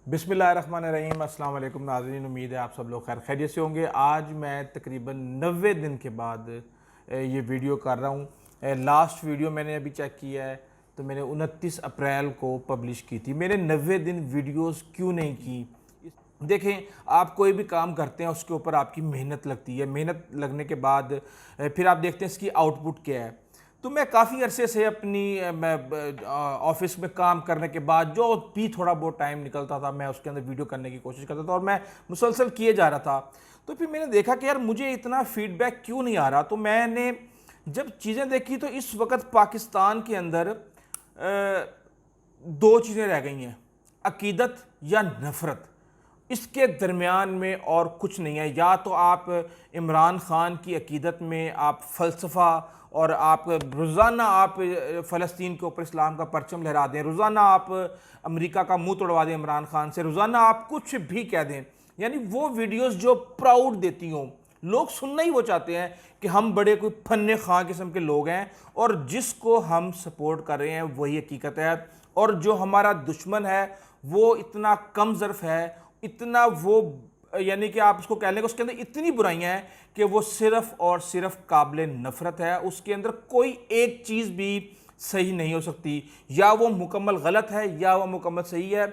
बिस्मिल्लाहिर्रहमानिर्रहीम। अस्सलाम वालेकुम नाज़रीन, उम्मीद है आप सब लोग खैर खैरियत से होंगे। आज मैं तकरीबन 90 दिन के बाद ये वीडियो कर रहा हूँ। लास्ट वीडियो मैंने अभी चेक किया है तो मैंने 29 अप्रैल को पब्लिश की थी। मैंने 90 दिन वीडियोस क्यों नहीं की? देखें, आप कोई भी काम करते हैं उसके ऊपर आपकी मेहनत लगती है। मेहनत लगने के बाद फिर आप देखते हैं इसकी आउटपुट क्या है। तो मैं काफ़ी अरसे से अपनी ऑफिस में काम करने के बाद जो भी थोड़ा बहुत टाइम निकलता था मैं उसके अंदर वीडियो करने की कोशिश करता था और मैं मुसलसल किए जा रहा था। तो फिर मैंने देखा कि यार मुझे इतना फीडबैक क्यों नहीं आ रहा। तो मैंने जब चीज़ें देखी तो इस वक्त पाकिस्तान के अंदर दो चीज़ें रह गई हैं, अकीदत या नफ़रत। इसके दरमियान में और कुछ नहीं है। या तो आप इमरान ख़ान की अकीदत में आप फ़लसफ़ा और आप रोज़ाना आप फ़लस्तीन के ऊपर इस्लाम का परचम लहरा दें, रोज़ाना आप अमेरिका का मुंह तोड़वा दें इमरान ख़ान से, रोज़ाना आप कुछ भी कह दें, यानी वो वीडियोस जो प्राउड देती हों। लोग सुनना ही वो चाहते हैं कि हम बड़े कोई फन्ने खां किस्म के लोग हैं और जिसको हम सपोर्ट कर रहे हैं वही हकीकत है, और जो हमारा दुश्मन है वो इतना कम ज़र्फ़ है, इतना वो यानी कि आप उसको कह लें कि उसके अंदर इतनी बुराइयां हैं कि वो सिर्फ और सिर्फ काबिल नफ़रत है। उसके अंदर कोई एक चीज़ भी सही नहीं हो सकती, या वो मुकम्मल गलत है या वो मुकम्मल सही है।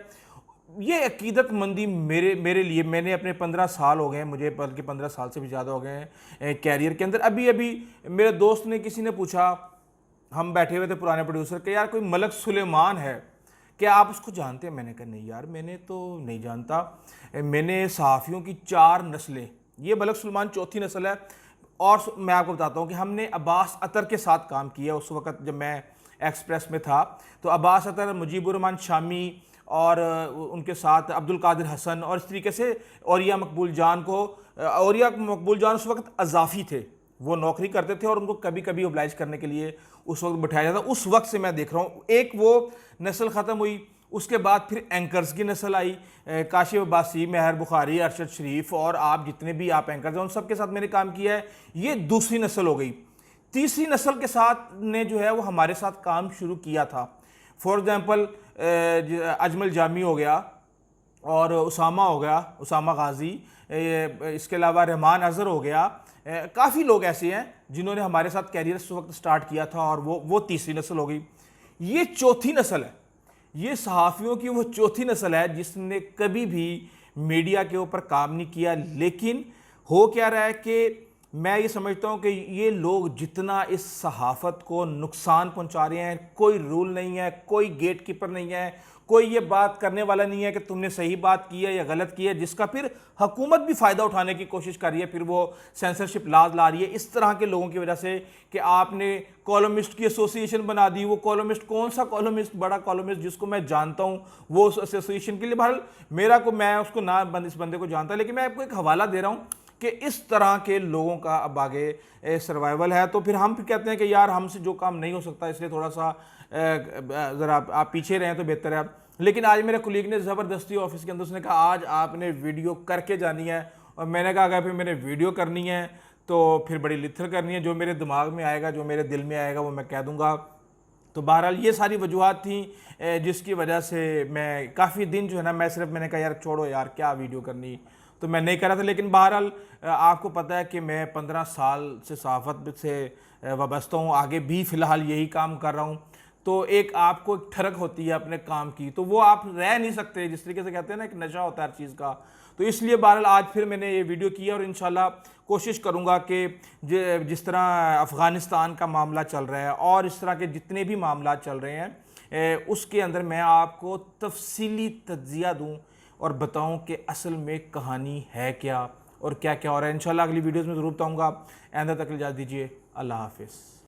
ये अकीदत मंदी मेरे लिए, मैंने अपने 15 साल हो गए हैं, मुझे बल्कि 15 साल से भी ज़्यादा हो गए हैं कैरियर के अंदर। अभी अभी मेरे दोस्त ने, किसी ने पूछा, हम बैठे हुए थे पुराने प्रोड्यूसर के, यार कोई मलक सुलेमान है क्या, आप उसको जानते हैं? मैंने कहा नहीं यार, मैंने तो नहीं जानता। मैंने सहाफ़ियों की 4 नस्लें, ये मलक सुलेमान चौथी नस्ल है। और मैं आपको बताता हूँ कि हमने अब्बास अतर के साथ काम किया। उस वक़्त जब मैं एक्सप्रेस में था तो अब्बास अतर, मुजीबुर रहमान शामी और उनके साथ अब्दुल कादिर हसन और इस तरीके से औरिया मकबूल जान को, औरिया मकबूल जान उस वक्त अज़ाफ़ी थे, वो नौकरी करते थे और उनको कभी कभी ओब्लाइज करने के लिए उस वक्त बिठाया जाता। उस वक्त से मैं देख रहा हूँ एक वो नस्ल ख़त्म हुई, उसके बाद फिर एंकर्स की नस्ल आई, काशिफ अब्बासी, महर बुखारी, अरशद शरीफ और आप जितने भी आप एंकर्स हैं उन सब के साथ मैंने काम किया है। ये दूसरी नस्ल हो गई। तीसरी नस्ल के साथ ने जो है वो हमारे साथ काम शुरू किया था। फॉर एग्ज़ाम्पल अजमल जामी हो गया और उसामा हो गया, उसामा गाजी, इसके अलावा रहमान अज़हर हो गया। काफ़ी लोग ऐसे हैं जिन्होंने हमारे साथ कैरियर उस वक्त स्टार्ट किया था और वो तीसरी नस्ल हो गई। ये चौथी नस्ल है, ये सहाफ़ियों की वो चौथी नस्ल है जिसने कभी भी मीडिया के ऊपर काम नहीं किया। लेकिन हो क्या रहा है कि मैं ये समझता हूँ कि ये लोग जितना इस सहाफ़त को नुकसान पहुँचा रहे हैं, कोई रूल नहीं है, कोई गेट कीपर नहीं है, कोई ये बात करने वाला नहीं है कि तुमने सही बात की है या गलत की है, जिसका फिर हुकूमत भी फ़ायदा उठाने की कोशिश कर रही है, फिर वो सेंसरशिप लाज ला रही है इस तरह के लोगों की वजह से कि आपने कॉलमिस्ट की एसोसिएशन बना दी। वो कॉलमिस्ट कौन सा कॉलमिस्ट, बड़ा कॉलमिस्ट जिसको मैं जानता हूँ, वो उस एसोसिएशन के लिए बहरहाल मैं उसको ना इस बंदे को जानता, लेकिन मैं आपको एक हवाला दे रहा हूँ कि इस तरह के लोगों का अब आगे सर्वाइवल है। तो फिर हम फिर कहते हैं कि यार हमसे जो काम नहीं हो सकता इसलिए थोड़ा सा ज़रा आप पीछे रहें तो बेहतर है। लेकिन आज मेरे कुलीग ने ज़बरदस्ती ऑफिस के अंदर, उसने कहा आज आपने वीडियो करके जानी है, और मैंने कहा अगर फिर मैंने वीडियो करनी है तो फिर बड़ी लिथल करनी है, जो मेरे दिमाग में आएगा, जो मेरे दिल में आएगा वो मैं कह दूँगा। तो बहरहाल ये सारी वजूहत थी जिसकी वजह से मैं काफ़ी दिन जो है ना, मैंने कहा यार छोड़ो यार क्या वीडियो करनी, तो मैं नहीं कर रहा था। लेकिन बहरहाल आपको पता है कि मैं 15 साल से सहाफ़त से वाबस्ता हूँ, आगे भी फ़िलहाल यही काम कर रहा हूँ। तो एक आपको एक ठरक होती है अपने काम की, तो वो आप रह नहीं सकते, जिस तरीके से कहते हैं ना एक नशा होता है हर चीज़ का। तो इसलिए बहरहाल आज फिर मैंने ये वीडियो किया और इंशाल्लाह कोशिश करूँगा कि जिस तरह अफ़गानिस्तान का मामला चल रहा है और इस तरह के जितने भी मामला चल रहे हैं उसके अंदर मैं आपको तफसीली तज्ज़िया दूँ और बताऊं कि असल में कहानी है क्या और क्या क्या हो रहा है। इंशाल्लाह अगली वीडियोस में ज़रूर बताऊंगा। आइंदा तक इजाज़त दीजिए। अल्लाह हाफ़िज़।